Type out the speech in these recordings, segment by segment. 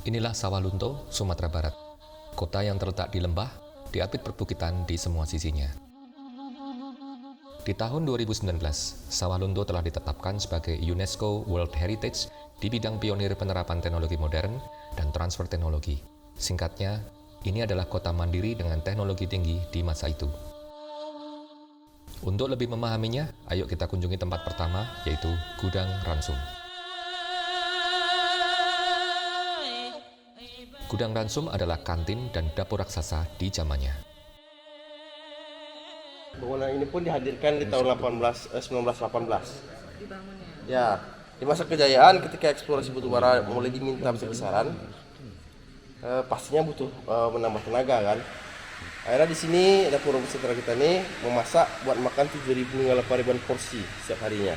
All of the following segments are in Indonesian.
Inilah Sawalunto, Sumatera Barat. Kota yang terletak di lembah, diapit perbukitan di semua sisinya. Di tahun 2019, Sawalunto telah ditetapkan sebagai UNESCO World Heritage di bidang pionir penerapan teknologi modern dan transfer teknologi. Singkatnya, ini adalah kota mandiri dengan teknologi tinggi di masa itu. Untuk lebih memahaminya, ayo kita kunjungi tempat pertama, yaitu Gudang Ransum. Gudang Ransum adalah kantin dan dapur raksasa di zamannya. Bangunan ini pun dihadirkan di tahun 1918. Ya, di masa kejayaan ketika eksplorasi batubara mulai diminta besar-besaran, pastinya butuh menambah tenaga kan. Akhirnya di sini dapur sejahtera kita ini memasak buat makan 7.000 hingga 8.000 porsi setiap harinya.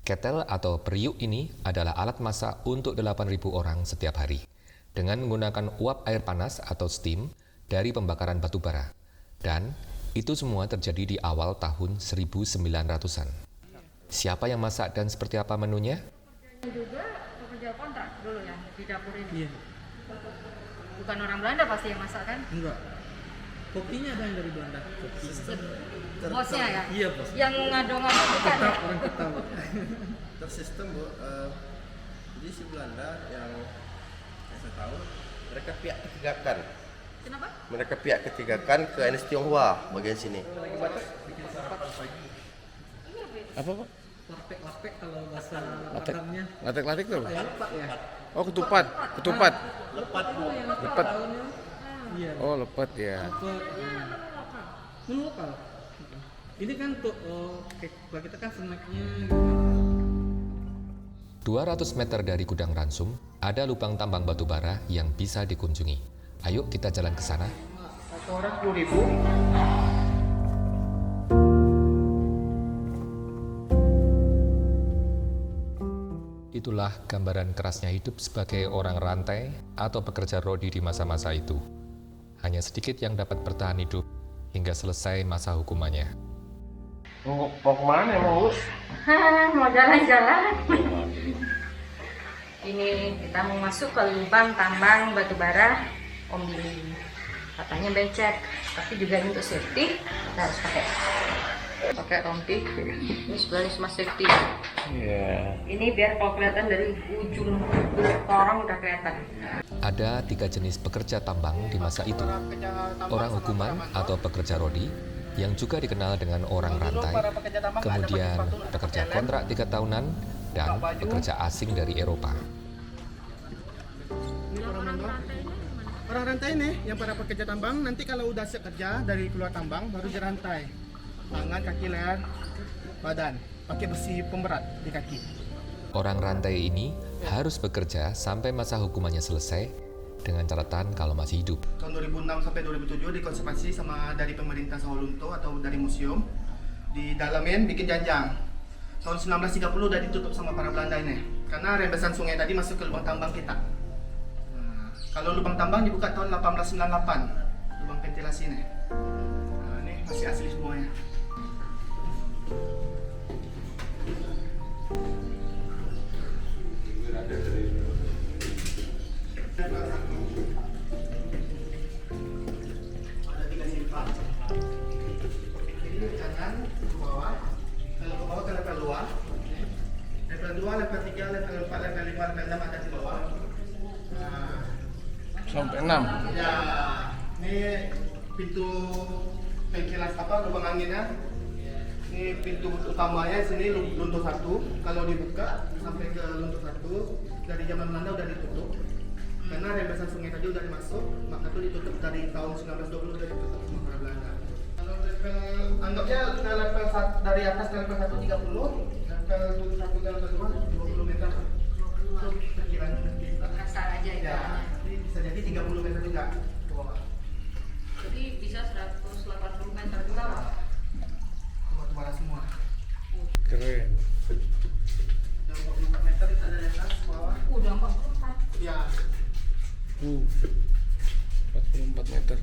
Ketel atau periuk ini adalah alat masak untuk 8.000 orang setiap hari dengan menggunakan uap air panas atau steam dari pembakaran batu bara. Dan itu semua terjadi di awal tahun 1900-an. Siapa yang masak dan seperti apa menunya? Juga pekerja kontrak dulu ya di dapur ini. Iya. Bukan orang Belanda pasti yang masak kan? Enggak. Kopinya ada yang dari Belanda. Kopi. Bosnya ya? Iya, bos. Yang ngado-ngado bukan ya? Orang Ketam. Tersistem Bu, jadi si Belanda yang saya tahu mereka pihak ketigakan. Kenapa? Mereka pihak ketigakan ke etnis Tionghoa bagian sini. Apa Pak? Lapek kalau bahasa Padangnya. Latek-latek tuh? Ya, lepak ya. Oh ketupat. Ketupat. Lepat. Iya. Oh lepet ya. Lepak. Menu lokal. Ini kan untuk kalau kita kan snacknya gitu. 200 meter dari Gudang Ransum, ada lubang tambang batu bara yang bisa dikunjungi. Ayo kita jalan ke sana. Satu orang 10.000. Itulah gambaran kerasnya hidup sebagai orang rantai atau pekerja rodi di masa-masa itu. Hanya sedikit yang dapat bertahan hidup hingga selesai masa hukumannya. Mau kemana emang Us? Mau jalan-jalan. Ini kita mau masuk ke lubang tambang batu bara Om Billy. Katanya becek, tapi juga untuk safety kita harus pakai rompi. Ini sebenarnya smart safety. Iya. Ini biar kalau kelihatan dari ujung orang udah kelihatan. Ada 3 jenis pekerja tambang di masa itu. Orang hukuman atau pekerja rodi, yang juga dikenal dengan orang rantai, kemudian pekerja kontrak 3 tahunan, dan pekerja asing dari Eropa. Orang rantai nih, yang para pekerja tambang, nanti kalau udah siap kerja dari keluar tambang, baru dirantai. Tangan, kaki, leher, badan. Pakai besi pemberat di kaki. Orang rantai ini harus bekerja sampai masa hukumannya selesai dengan catatan kalau masih hidup. Tahun 2006 sampai 2007 dikonservasi sama dari pemerintah Sawalunto atau dari museum. Di dalamin bikin janjang. Tahun 1930 udah ditutup sama para Belanda ini. Karena rembesan sungai tadi masuk ke lubang tambang kita. Nah, kalau lubang tambang dibuka tahun 1898. Lubang ventilasi ini. Nah, ini masih asli semuanya. Ada 3 simpang. Ini kanan ke bawah. Kalau ke bawah ke level 2. Level 2, level 3, level 4, level 5, level 6 ada di bawah. Nah, Sampai 6. ya, ini pintu ventilasi lubang anginnya. Ini pintu utamanya sini luntur 1. Kalau dibuka sampai ke luntur 1 dari zaman Belanda udah ditutup. Karena rembesan sungai tadi udah dimasuk, maka itu ditutup dari tahun 1920 udah ditutup sama para Belanda. Kalau level anggapnya kita level dari atas ke level 1 30, level 1 ke level 2 20 meter. Itu perkiraan kita. Asal aja Ya, ini bisa jadi 30 meter juga ke bawah. Jadi bisa 180 meter ke bawah. Batu bara semua. Keren. Dan 44 meter itu ada di atas, bawah. Udah 44. Ya, 44 meter.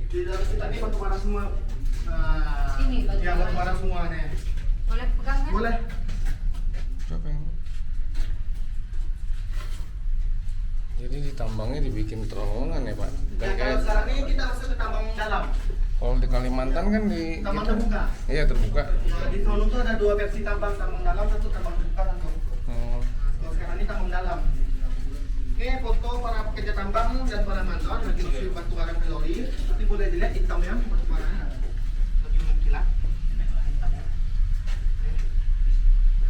di dalam kita ini batu bara semua. Nah, Ini batu ya bara. batu bara semua nih. Boleh pegang kan? Boleh. Siapa yang? tambangnya dibikin terowongan ya Pak. Ya, Kan kalau kayak sekarang ini kita masuk ke tambang dalam. kalau di Kalimantan kan di Tambang itu- terbuka. Iya terbuka. Ya, di Solo tuh ada dua versi tambang dalam, satu tambang terbuka satu. Oh, Kalau sekarang ini tambang dalam. Oke, foto para pekerja tambang dan para mandor lagi masuk batu bara ke lori. Nanti boleh dilihat hitam ya batu bara. Lagi mengkilat.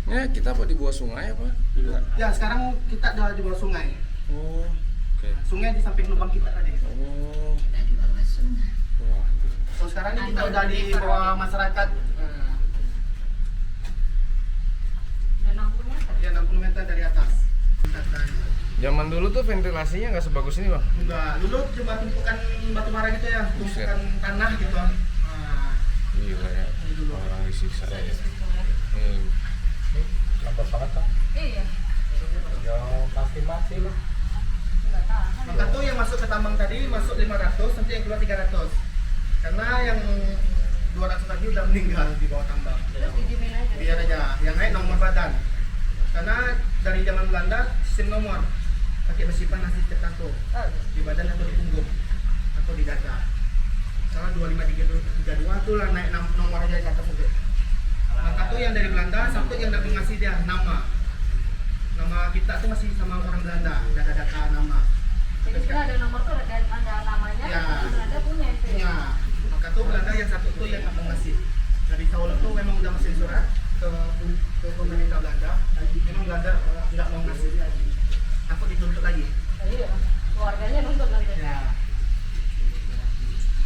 ya kita apa di bawah sungai apa? Enggak. Ya, sekarang kita ada di bawah sungai. Oh, oke. Sungai di samping lubang kita tadi. Oh, wah. So sekarang ini kita udah di bawah masyarakat. Udah 60 meter. Ya 60 meter dari atas. Zaman dulu tuh ventilasinya nggak sebagus ini Bang. Enggak, dulu cuma tumpukan batu bara gitu ya, tumpukan tanah gitu. Nah, Gila ya, orang disiksa ya. Iya. maka tuh yang masuk ke tambang tadi masuk 500, nanti yang keluar 300. Karena yang 200 tadi udah meninggal di bawah tambang. Terus didimin aja. Biar aja, yang naik nomor badan. Karena dari zaman Belanda sistem nomor, pakai besi panas di tato di badan atau di punggung atau di dada. Salah 2532 tuh lah naik nomor aja ke atas saja. Maka tuh yang dari Belanda satu yang udah ngasih dia nama. Nama kita tuh masih sama orang Belanda, data nama. Jadi kita ada nomor tuh ada namanya, Ya. Belanda punya itu. Punya. Maka tuh Belanda yang satu tuh yang mau ngasih. Dari Solo tuh memang udah mesin surat ke pemerintah Belanda. Memang Belanda nggak mau ngasih lagi. Takut dituntut lagi. Iya. Keluarganya nuntut nanti. Ya.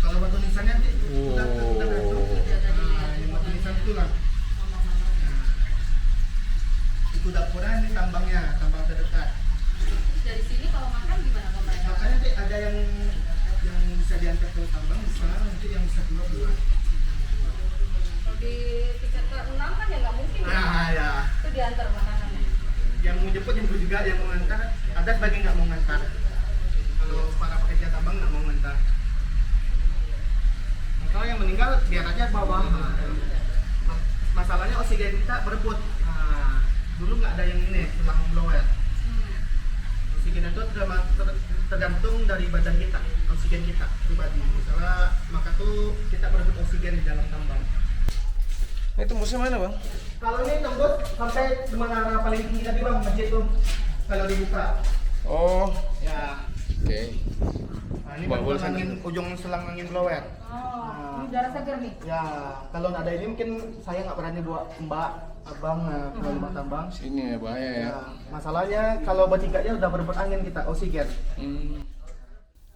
Kalau batu nisannya nanti udah gantung. Nah, yang batu nisan itu lah. Itu dapurnya ini tambangnya, tambang terdekat. Dari sini kalau makan gimana pemerintah? Makanya nanti ada yang bisa diantar ke tambang, bisa nanti yang bisa keluar dua. Kalau di tiket ke-6 kan ya nggak mungkin ya. Nah ya, Itu diantar makanannya. yang mau jemput juga, yang mau ngantar. Ada sebagian nggak mau ngantar. Kalau para pekerja tambang nggak mau ngantar. Nah, kalau yang meninggal biar aja bawah. Masalahnya oksigen kita berebut. Nah, dulu nggak ada yang ini, tulang blower. Oksigen itu tergantung dari badan kita, oksigen kita pribadi. Misalnya maka tuh kita berebut oksigen di dalam tambang. Nah, itu musim mana Bang? Kalau ini tembus sampai menara paling tinggi tadi bang, masjid tuh kalau dibuka. Oh, Ya. oke. Nah, ini Boleh bagian angin, ujung selang angin blower. Oh, ini udara segar nih. Ya, kalau nggak ada ini mungkin saya nggak berani bawa mbak, abang ke rumah tambang. Sini ya bahaya ya. Ya, masalahnya kalau bertiganya udah berebut angin kita, oksigen.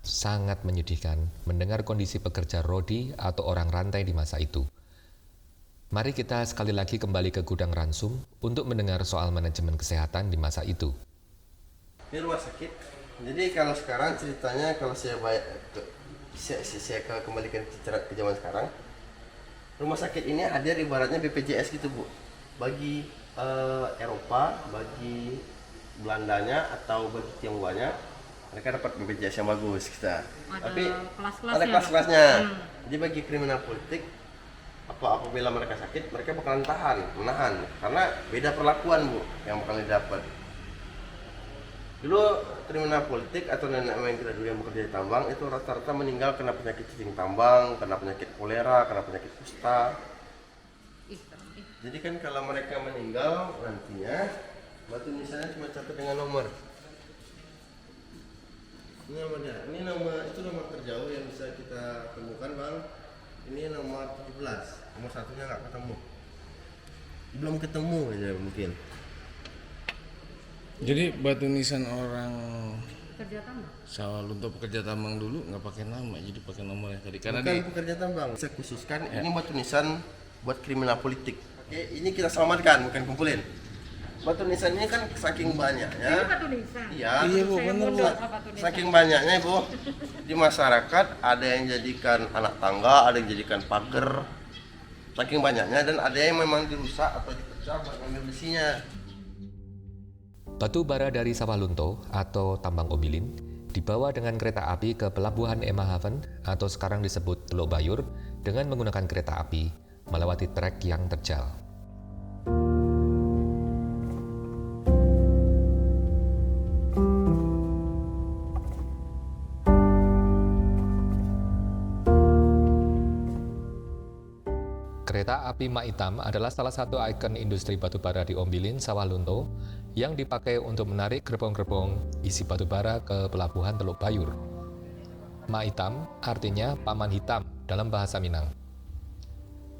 Sangat menyedihkan mendengar kondisi pekerja rodi atau orang rantai di masa itu. Mari kita sekali lagi kembali ke gudang Ransum untuk mendengar soal manajemen kesehatan di masa itu. Di rumah sakit. Jadi kalau sekarang ceritanya kalau saya kembalikan ke zaman sekarang, rumah sakit ini hadir ibaratnya BPJS gitu Bu. Bagi Eropa, bagi Belandanya atau bagi Tionghoanya, mereka dapat BPJS yang bagus kita. Tapi ada kelas-kelasnya. Jadi bagi kriminal politik apabila mereka sakit, mereka bakalan menahan karena beda perlakuan Bu yang bakal didapat. Dulu kriminal politik atau nenek moyang kita dulu yang bekerja di tambang itu rata-rata meninggal karena penyakit cacing tambang, karena penyakit kolera, karena penyakit kusta. Jadi kan kalau mereka meninggal nantinya batu nisannya cuma catat dengan nomor. Ini namanya, ini itu nomor terjauh yang bisa kita temukan Bang. Ini nomor 17, nomor satunya nggak ketemu. Belum ketemu aja mungkin. Jadi batu nisan orang Kerja tambang. Sawalunto pekerja tambang dulu nggak pakai nama, jadi pakai nomor yang tadi. Karena Bukan pekerja tambang. Saya khususkan ini batu nisan buat kriminal politik. Oke, ini kita selamatkan, bukan kumpulin. Batu nisan ini kan saking banyaknya. Ini batu nisan. Iya. Iya Bu, bener Bu. Saking banyaknya Bu, di masyarakat ada yang jadikan anak tangga, ada yang jadikan pagar. Saking banyaknya dan ada yang memang dirusak atau dipecah buat ngambil besinya. Batu bara dari Sawalunto atau tambang Ombilin dibawa dengan kereta api ke pelabuhan Emmahaven atau sekarang disebut Teluk Bayur dengan menggunakan kereta api melewati trek yang terjal. Kereta api Mak Hitam adalah salah satu ikon industri batubara di Ombilin, Sawah Lunto yang dipakai untuk menarik gerbong-gerbong isi batubara ke pelabuhan Teluk Bayur. Mak Hitam artinya paman hitam dalam bahasa Minang.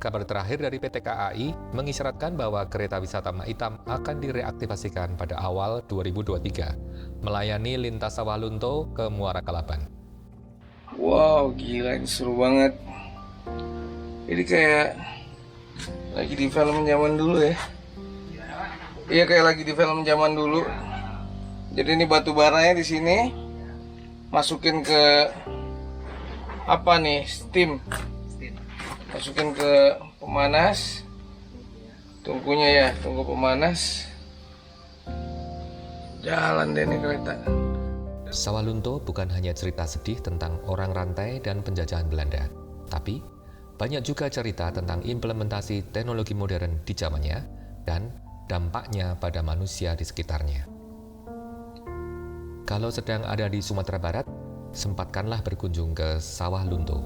Kabar terakhir dari PT KAI mengisyaratkan bahwa kereta wisata Mak Hitam akan direaktivasikan pada awal 2023, melayani lintas Sawah Lunto ke Muara Kalaban. Wow, gila, ini seru banget. Ini kayak lagi di film zaman dulu ya. Iya, kayak lagi di film zaman dulu. Jadi ini batu baranya di sini masukin ke apa nih? Steam. Masukin ke pemanas. Tungkunya ya, tunggu pemanas. Jalan deh nih kereta. Sawah Lunto bukan hanya cerita sedih tentang orang rantai dan penjajahan Belanda, tapi banyak juga cerita tentang implementasi teknologi modern di zamannya dan dampaknya pada manusia di sekitarnya. Kalau sedang ada di Sumatera Barat, sempatkanlah berkunjung ke Sawah Lunto.